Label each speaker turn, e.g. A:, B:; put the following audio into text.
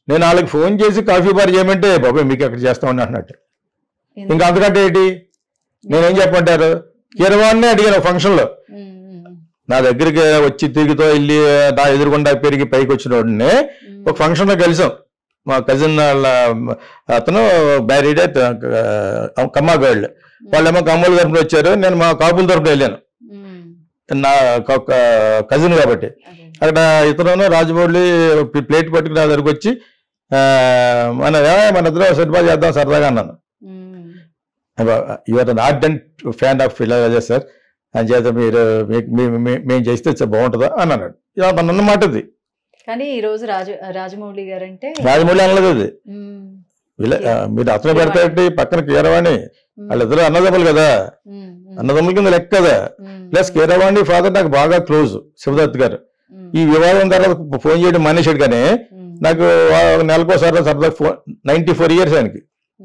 A: నేను వాళ్ళకి ఫోన్ చేసి కాఫీ బార్ చేయమంటే బాబాయ్ మీకు ఎక్కడ చేస్తామని అంటున్నట్టు. ఇంకా అంతకంటే ఏంటి నేనేం చెప్పంటారు? కీరవాణ్ణి అడిగాను ఫంక్షన్లో, నా దగ్గరికి వచ్చి తిరుగుతో వెళ్ళి నా ఎదురుగుండా పెరిగి పైకి వచ్చిన వాడిని ఒక ఫంక్షన్లో కలిసాం. మా కజిన్ వాళ్ళ అతను మ్యారీడ్ కమ్మా గర్ల్, వాళ్ళేమో కమ్మల తరపున వచ్చారు, నేను మా కాపుల తరపున వెళ్ళాను నా కజిన్ కాబట్టి. అక్కడ ఇతను రాజమౌళి ప్లేట్ పట్టుకుని నా దగ్గరకు వచ్చి మన ఇద్దరు సినిమా చేద్దాం సరదాగా అన్నాను. Your an ardent fan of Ilaiyaraaja sir అని చేత మీరు మేము చేస్తే బాగుంటుందా అని అన్నాడు. అన్న మాట అది.
B: కానీ ఈ రోజు రాజమౌళి గారు అంటే
A: రాజమౌళి అనలేదు అది. మీరు అతను పెడతాయి పక్కన కీరవాణి, వాళ్ళిద్దరు అన్నదమ్ములు కదా, అన్నదమ్ముల కింద లెక్క కదా. ప్లస్ కీరవాణి ఫాదర్ నాకు బాగా క్లోజ్, శివదత్ గారు. ఈ వివాదం తర్వాత ఫోన్ చేయడం మానేశాడు, కానీ నాకు నెలకోసారి సరదా 94 years ఆయనకి.